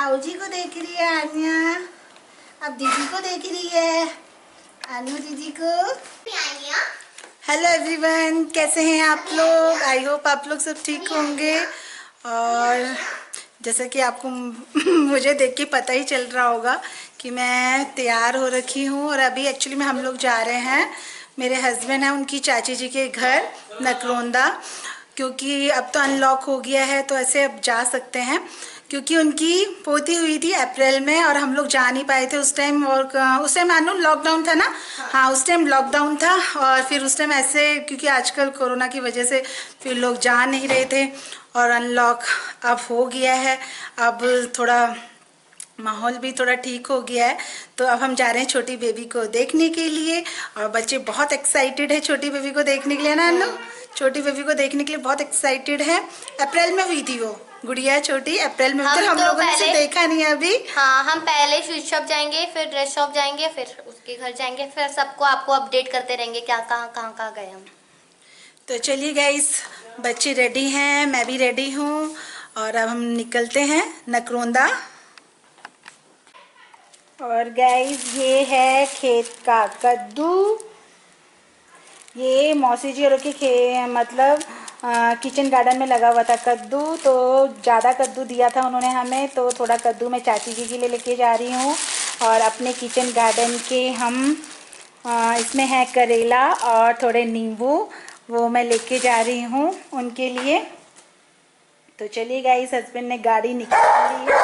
ताऊ जी को देख रही है आन्या, अब दीदी को देख रही है, अनु दीदी को। हेलो एवरीवन, कैसे हैं आप लोग? आई होप आप लोग सब ठीक होंगे। और जैसा कि आपको मुझे देख के पता ही चल रहा होगा कि मैं तैयार हो रखी हूँ और अभी एक्चुअली में हम लोग जा रहे हैं, मेरे हस्बैंड हैं उनकी चाची जी के घर नकरोंदा, क्योंकि अब तो अनलॉक हो गया है तो ऐसे अब जा सकते हैं, क्योंकि उनकी पोती हुई थी अप्रैल में और हम लोग जा नहीं पाए थे उस टाइम। और उस टाइम मानो लॉकडाउन था ना, हाँ उस टाइम लॉकडाउन था। और फिर उस टाइम ऐसे, क्योंकि आजकल कोरोना की वजह से फिर लोग जा नहीं रहे थे और अनलॉक अब हो गया है। अब थोड़ा माहौल भी थोड़ा ठीक हो गया है, तो अब हम जा रहे हैं छोटी बेबी को देखने के लिए। और बच्चे बहुत एक्साइटेड है छोटी बेबी को देखने के लिए ना अनु, छोटी बेबी को देखने के लिए बहुत एक्साइटेड है। अप्रैल में हुई थी वो गुड़िया छोटी, अप्रैल में हुई थी। हम लोगों ने उसे देखा नहीं अभी। हाँ, हम पहले शूज शॉप जाएंगे, फिर ड्रेस शॉप जाएंगे, फिर उसके घर जाएंगे, फिर सबको आपको अपडेट करते रहेंगे क्या कहाँ गए हम। तो चलिए गाइस, बच्चे रेडी हैं, मैं भी रेडी हूँ और अब हम निकलते हैं नकरोंदा। और गाइस ये है खेत का कद्दू, ये मौसी जी और के मतलब किचन गार्डन में लगा हुआ था कद्दू, तो ज़्यादा कद्दू दिया था उन्होंने हमें, तो थोड़ा कद्दू मैं चाची जी के लिए लेके जा रही हूँ। और अपने किचन गार्डन के हम इसमें है करेला और थोड़े नींबू, वो मैं लेके जा रही हूँ उनके लिए। तो चलिए गाइस, हस्बैंड ने गाड़ी निकाल ली है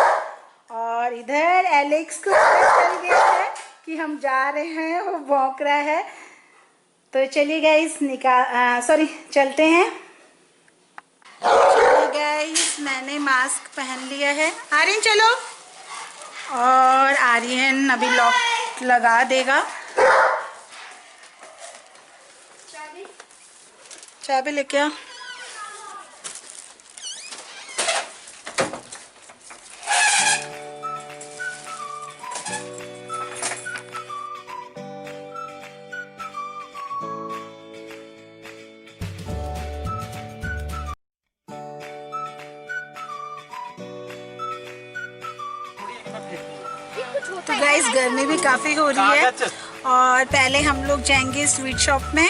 और इधर एलेक्स को पता चल गया है कि हम जा रहे हैं, वो भौंक रहा है। तो चलिए गाइस चलते हैं। चलिए गाइस, मैंने मास्क पहन लिया है। आर्यन चलो। और आर्यन अभी लॉक लगा देगा। चाबी लेके आ। तो गाइस, गर्मी भी काफ़ी हो रही है और पहले हम लोग जाएंगे स्वीट शॉप में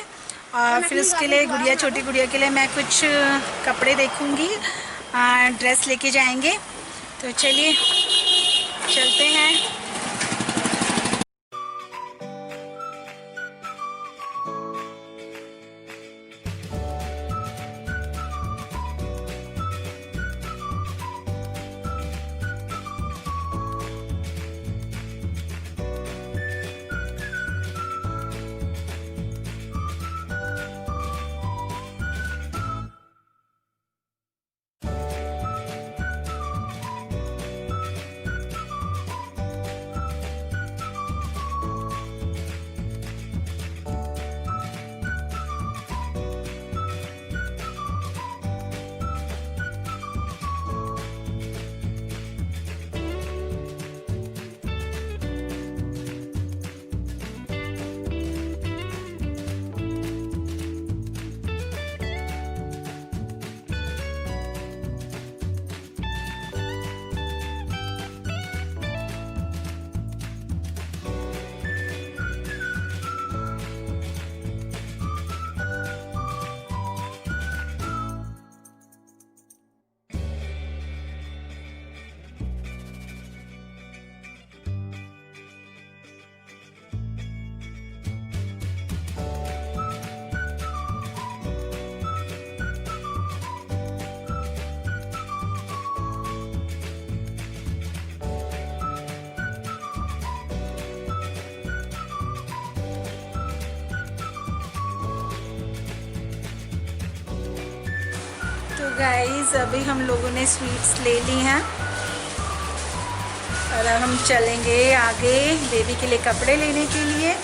और फिर उसके लिए छोटी गुड़िया के लिए मैं कुछ कपड़े देखूंगी, ड्रेस लेके जाएंगे। तो चलिए चलते हैं। तो गाइस, अभी हम लोगों ने स्वीट्स ले ली हैं और अब हम चलेंगे आगे बेबी के लिए कपड़े लेने के लिए।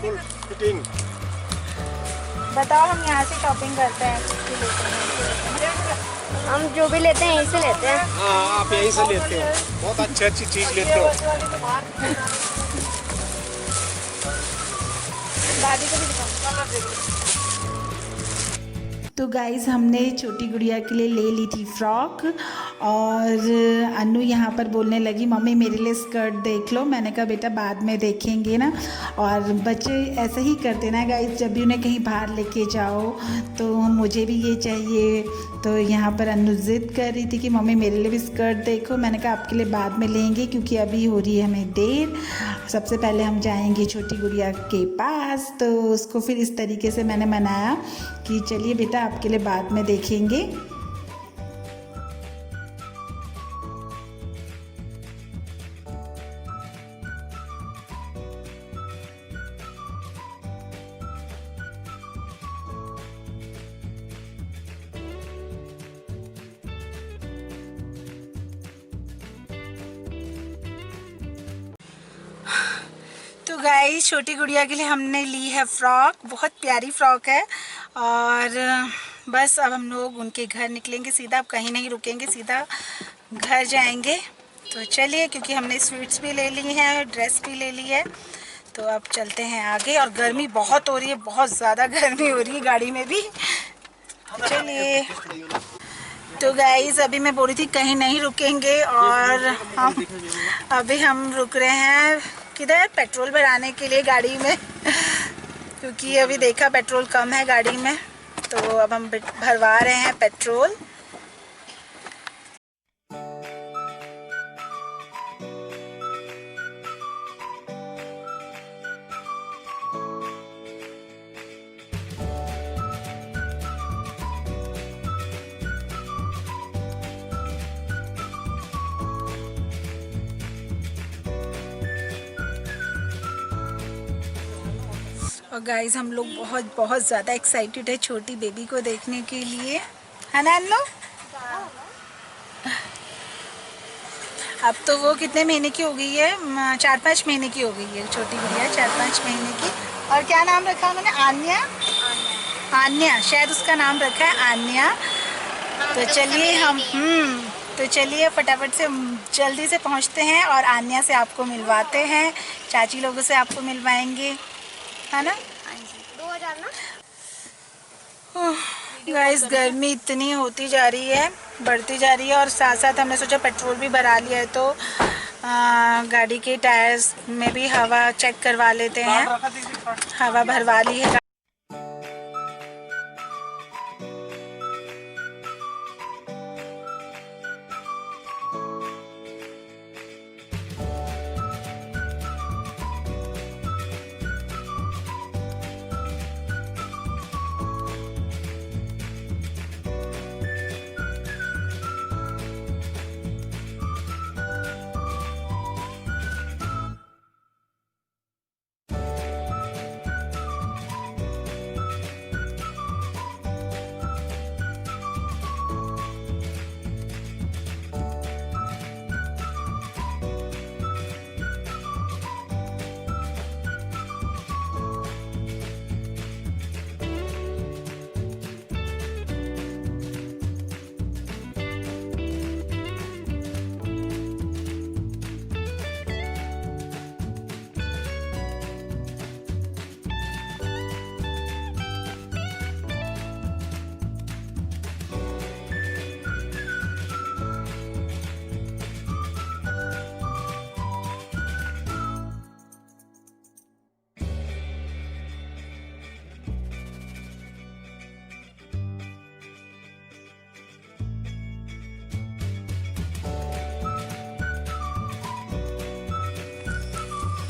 Full fitting. बताओ, हम यहाँ से शॉपिंग करते हैं, कुछ भी लेते हैं। हम जो भी लेते हैं यहीं से लेते हैं। हाँ, आप यहीं से लेते हो, बहुत अच्छी चीज़ लेते हो। दादी को भी दिखाओ। तो गाइज़, हमने छोटी गुड़िया के लिए ले ली थी फ्रॉक, और अनु यहाँ पर बोलने लगी मम्मी मेरे लिए स्कर्ट देख लो। मैंने कहा बेटा बाद में देखेंगे ना। और बच्चे ऐसे ही करते ना गाइज़, जब भी उन्हें कहीं बाहर लेके जाओ तो मुझे भी ये चाहिए। तो यहाँ पर अनु ज़िद कर रही थी कि मम्मी मेरे लिए भी स्कर्ट देखो। मैंने कहा आपके लिए बाद में लेंगे, क्योंकि अभी हो रही है हमें देर। सबसे पहले हम जाएंगे छोटी गुड़िया के पास, तो उसको फिर इस तरीके से मैंने मनाया कि चलिए बेटा आपके लिए बाद में देखेंगे। तो गाइस, छोटी गुड़िया के लिए हमने ली है फ्रॉक, बहुत प्यारी फ्रॉक है। और बस अब हम लोग उनके घर निकलेंगे सीधा, अब कहीं नहीं रुकेंगे, सीधा घर जाएंगे। तो चलिए, क्योंकि हमने स्वीट्स भी ले ली हैं, ड्रेस भी ले ली है, तो अब चलते हैं आगे। और गर्मी बहुत हो रही है, बहुत ज़्यादा गर्मी हो रही है गाड़ी में भी। चलिए, तो गाइस अभी मैं बोल रही थी कहीं नहीं रुकेंगे, और हम रुक रहे हैं किधर, पेट्रोल भराने के लिए गाड़ी में, क्योंकि अभी देखा पेट्रोल कम है गाड़ी में, तो अब हम भरवा रहे हैं पेट्रोल। और गाइस, हम लोग बहुत ज़्यादा एक्साइटेड है छोटी बेबी को देखने के लिए, है ना अन्नू? अब तो वो कितने महीने की हो गई है, 4-5 महीने की हो गई है छोटी गुड़िया, 4-5 महीने की। और क्या नाम रखा उन्होंने? आन्या। आन्या शायद उसका नाम रखा है, आन्या। तो चलिए तो चलिए फटाफट से जल्दी से पहुंचते हैं और आन्या से आपको मिलवाते हैं, चाची लोगों से आपको मिलवाएंगे, है ना? 2000 ना। गाइस, गर्मी इतनी होती जा रही है, बढ़ती जा रही है, और साथ साथ हमने सोचा पेट्रोल भी भरा लिया है, तो गाड़ी के टायर्स में भी हवा चेक करवा लेते हैं। हवा भरवा ली है।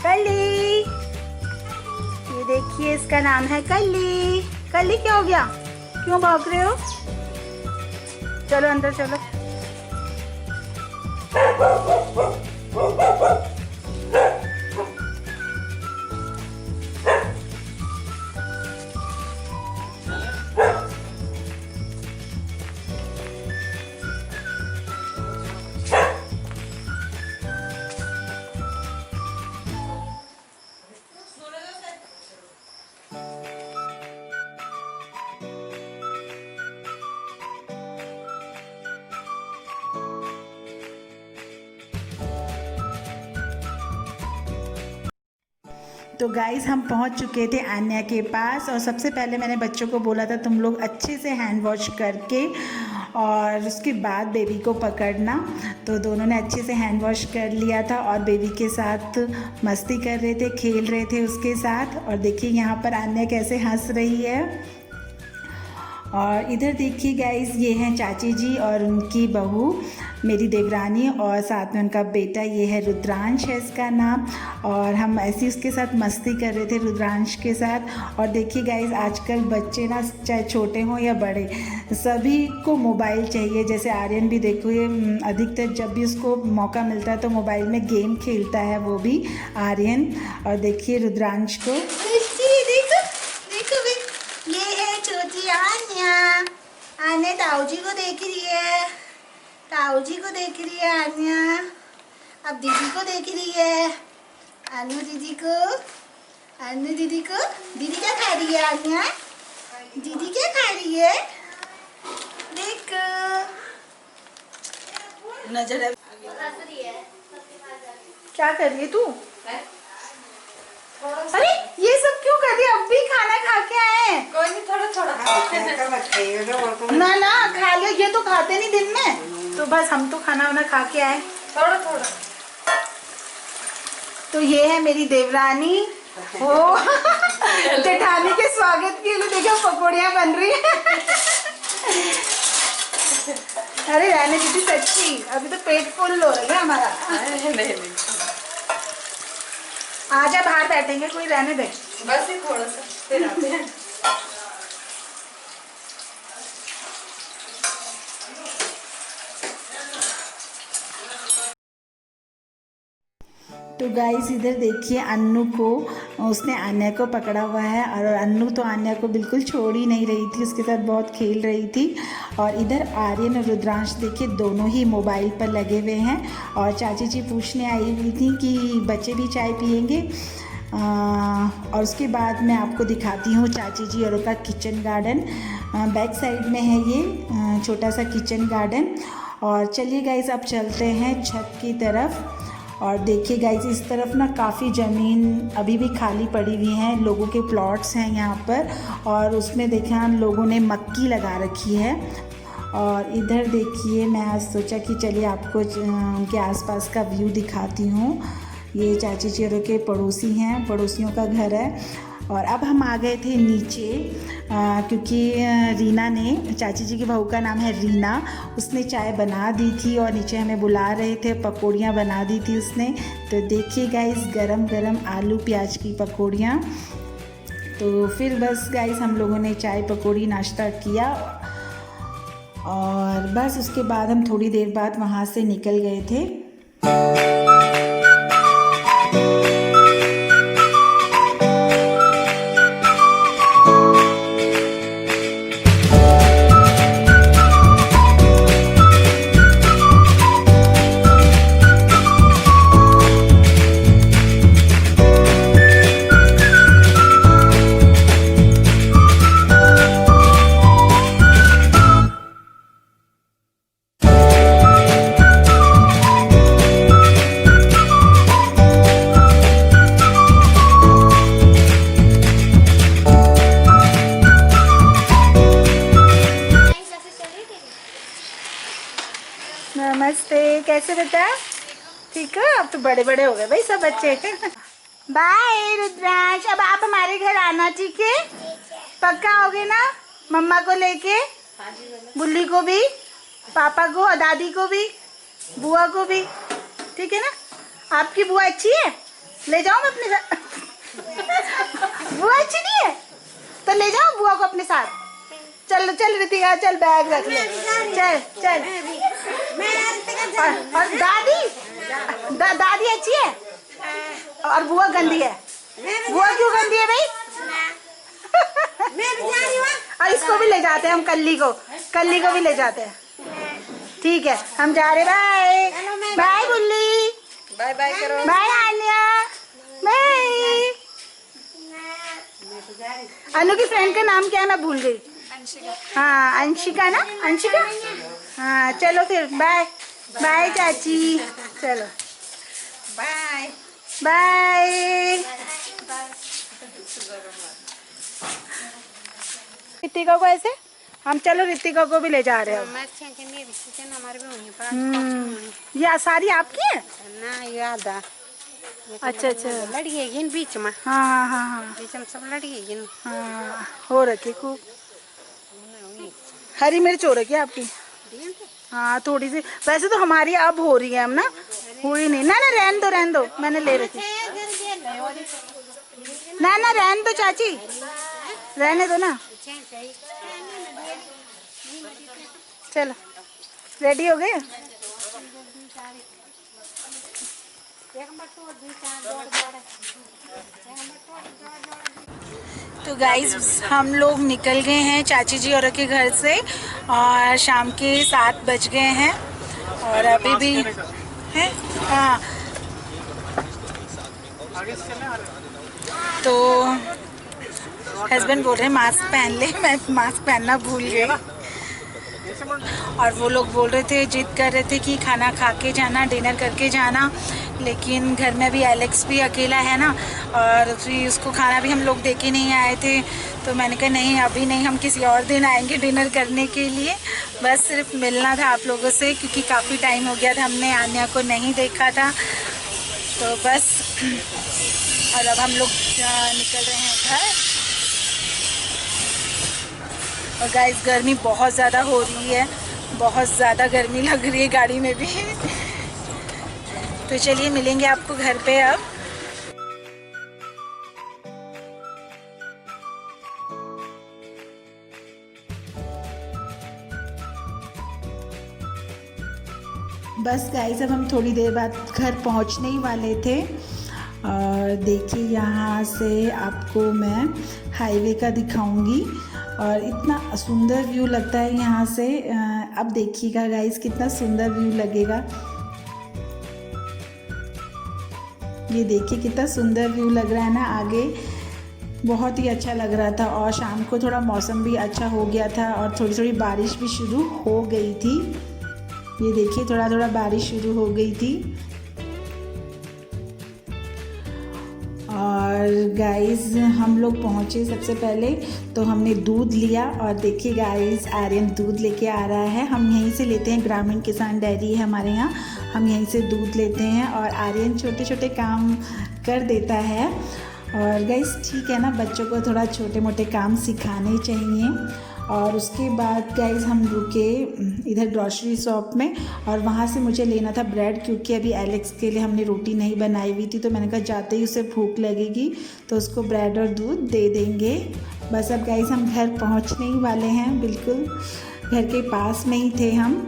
कल्ली, ये देखिए इसका नाम है कल्ली। कल्ली क्या हो गया, क्यों भाग रहे हो? चलो अंदर चलो। तो गाइस हम पहुंच चुके थे आन्या के पास और सबसे पहले मैंने बच्चों को बोला था तुम लोग अच्छे से हैंड वॉश करके और उसके बाद बेबी को पकड़ना। तो दोनों ने अच्छे से हैंड वॉश कर लिया था और बेबी के साथ मस्ती कर रहे थे, खेल रहे थे उसके साथ। और देखिए यहाँ पर आन्या कैसे हंस रही है। और इधर देखिए गाइस, ये हैं चाची जी और उनकी बहू मेरी देवरानी और साथ में उनका बेटा, ये है रुद्रांश है इसका नाम। और हम ऐसे उसके साथ मस्ती कर रहे थे रुद्रांश के साथ। और देखिए गाइस, आजकल बच्चे ना चाहे छोटे हों या बड़े, सभी को मोबाइल चाहिए। जैसे आर्यन भी देखो, ये अधिकतर जब भी उसको मौका मिलता है तो मोबाइल में गेम खेलता है वो भी आर्यन। और देखिए रुद्रांश को, आन्या ताऊ जी को देख रही है, ताऊ जी को देख रही है आन्या। अब दीदी को देख रही है, अनु दीदी को, अनु दीदी को। दीदी क्या खा रही है आन्या? दीदी क्या खा रही है? देखो नजर है। क्या कर रही है तू? अरे ये सब क्यों कर रही है? अब भी खाना खा के आए। कोई नहीं, थोड़ा थोड़ा ना ना खा लो, ये तो खाते नहीं दिन में, तो बस हम तो खाना वाना खा के आए थोड़ा थोड़ा। तो ये है मेरी देवरानी हो जेठानी के स्वागत के लिए देखो पकौड़ियाँ बन रही है। अरे रहने दीदी, सच्ची अभी तो पेट फुल हो रहा है हमारा। नहीं आजा बाहर बैठेंगे, कोई रहने दे। बस ही थोड़ा सा फिर आते हैं। तो गाइस इधर देखिए, अन्नू को, उसने आन्या को पकड़ा हुआ है और अन्नू तो आन्या को बिल्कुल छोड़ ही नहीं रही थी, उसके साथ बहुत खेल रही थी। और इधर आर्यन और रुद्रांश देखिए दोनों ही मोबाइल पर लगे हुए हैं। और चाची जी पूछने आई हुई थी कि बच्चे भी चाय पियेंगे। और उसके बाद मैं आपको दिखाती हूँ चाची जी और उनका किचन गार्डन। बैक साइड में है ये छोटा सा किचन गार्डन। और चलिए गाइस, अब चलते हैं छत की तरफ। और देखिए गाइस, इस तरफ ना काफ़ी ज़मीन अभी भी खाली पड़ी हुई हैं, लोगों के प्लॉट्स हैं यहाँ पर। और उसमें देखिए हम लोगों ने मक्की लगा रखी है। और इधर देखिए, मैं आज सोचा कि चलिए आपको उनके आसपास का व्यू दिखाती हूँ। ये चाची जी के पड़ोसी हैं, पड़ोसियों का घर है। और अब हम आ गए थे नीचे, क्योंकि रीना ने, चाची जी की बहू का नाम है रीना, उसने चाय बना दी थी और नीचे हमें बुला रहे थे, पकौड़ियाँ बना दी थी उसने। तो देखिए गाइस, गरम गरम आलू प्याज की पकौड़ियाँ। तो फिर बस गाइस हम लोगों ने चाय पकौड़ी नाश्ता किया और बस उसके बाद हम थोड़ी देर बाद वहाँ से निकल गए थे। नमस्ते, कैसे बेटा? ठीक है, अब तो बड़े बड़े हो गए भाई सब बच्चे। बाय रुद्रांश, अब आप हमारे घर आना, ठीक है? पक्का होगे ना? मम्मा को लेके, बुल्ली को भी, पापा को और दादी को भी, बुआ को भी, ठीक है ना? आपकी बुआ अच्छी है? ले जाऊँ मैं अपने साथ? बुआ अच्छी नहीं है तो ले जाओ बुआ को अपने साथ। चल चल रितिका, चल बैग रख ले, चल चल। और दादी दादी अच्छी है और बुआ गंदी है। बुआ क्यों गंदी है भाई? और इसको भी ले जाते हैं हम, कल्ली को भी ले जाते हैं। ठीक है, हम जा रहे। बाय बाय बुल्ली, बाय बाय करो, बाय आन्या, बाय। अनु की फ्रेंड का नाम क्या है, मैं भूल गई। हाँ अंशिका ना, अंशिका। हाँ चलो फिर, बाय बाय चाची, चलो बाय बाय। रितिका को ऐसे हम चलो रितिका को भी ले जा रहे हैं। ये सारी आपकी है ना यादा अच्छा अच्छा लड़ी है इन बीच में हाँ हाँ हाँ हाँ बीच में सब लड़ी है इन हाँ हो रखी खूब हरी मिर्च हो रखी है आपकी हाँ थोड़ी सी वैसे तो हमारी अब हो रही है हम ना हुई नहीं ना ना रहन दो मैंने ले रखी ना ना रहन दो चाची रहने दो ना चलो रेडी हो गए तो गाइस हम लोग निकल गए हैं चाची जी और के घर से और शाम के 7 बज गए हैं और अभी भी है हाँ तो हस्बैंड बोल रहे हैं मास्क पहन ले मैं मास्क पहनना भूल गई और वो लोग बोल रहे थे जिद कर रहे थे कि खाना खा के जाना डिनर करके जाना लेकिन घर में भी एलेक्स भी अकेला है ना और फिर उसको खाना भी हम लोग दे के नहीं आए थे तो मैंने कहा नहीं अभी नहीं हम किसी और दिन आएंगे डिनर करने के लिए बस सिर्फ मिलना था आप लोगों से क्योंकि काफ़ी टाइम हो गया था हमने आन्या को नहीं देखा था तो बस और अब हम लोग निकल रहे हैं घर और गाइस गर्मी बहुत ज़्यादा हो रही है बहुत ज़्यादा गर्मी लग रही है गाड़ी में भी तो चलिए मिलेंगे आपको घर पे अब बस गाइस अब हम थोड़ी देर बाद घर पहुंचने ही वाले थे और देखिए यहाँ से आपको मैं हाईवे का दिखाऊंगी और इतना सुंदर व्यू लगता है यहाँ से अब देखिएगा गाइस कितना सुंदर व्यू लगेगा ये देखिए कितना सुंदर व्यू लग रहा है ना आगे बहुत ही अच्छा लग रहा था और शाम को थोड़ा मौसम भी अच्छा हो गया था और थोड़ी थोड़ी बारिश भी शुरू हो गई थी ये देखिए थोड़ा थोड़ा बारिश शुरू हो गई थी और गाइस हम लोग पहुँचे सबसे पहले तो हमने दूध लिया और देखिए गाइस आर्यन दूध लेके आ रहा है हम यहीं से लेते हैं ग्रामीण किसान डेयरी है हमारे यहाँ हम यहीं से दूध लेते हैं और आर्यन छोटे छोटे काम कर देता है और गाइस ठीक है ना बच्चों को थोड़ा छोटे मोटे काम सिखाने चाहिए और उसके बाद गाइस हम रुके इधर ग्रॉसरी शॉप में और वहाँ से मुझे लेना था ब्रेड क्योंकि अभी एलेक्स के लिए हमने रोटी नहीं बनाई हुई थी तो मैंने कहा जाते ही उसे भूख लगेगी तो उसको ब्रेड और दूध दे देंगे बस अब गाइस हम घर पहुँचने ही वाले हैं बिल्कुल घर के पास में ही थे हम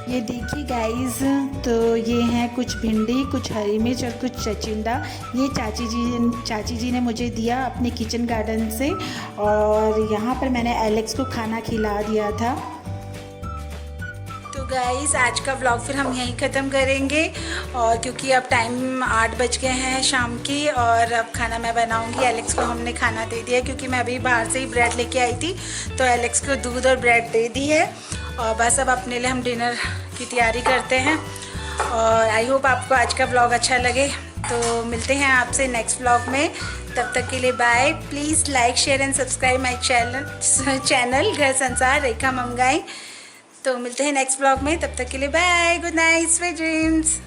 ये देखिए गाइस तो ये हैं कुछ भिंडी कुछ हरी मिर्च और कुछ चचिंदा ये चाची जी ने मुझे दिया अपने किचन गार्डन से और यहाँ पर मैंने एलेक्स को खाना खिला दिया था। तो गाइस आज का व्लॉग फिर हम यहीं ख़त्म करेंगे और क्योंकि अब टाइम 8 बज गए हैं शाम की और अब खाना मैं बनाऊंगी। एलेक्स को हमने खाना दे दिया क्योंकि मैं अभी बाहर से ही ब्रेड लेके आई थी तो एलेक्स को दूध और ब्रेड दे दी है और बस अब अपने लिए हम डिनर की तैयारी करते हैं और आई होप आपको आज का व्लॉग अच्छा लगे तो मिलते हैं आपसे नेक्स्ट व्लॉग में। तब तक के लिए bye. Please like share and subscribe my channel Ghar Sansar रेखा मंगाई। तो मिलते हैं नेक्स्ट व्लॉग में, तब तक के लिए bye, good night, sweet dreams.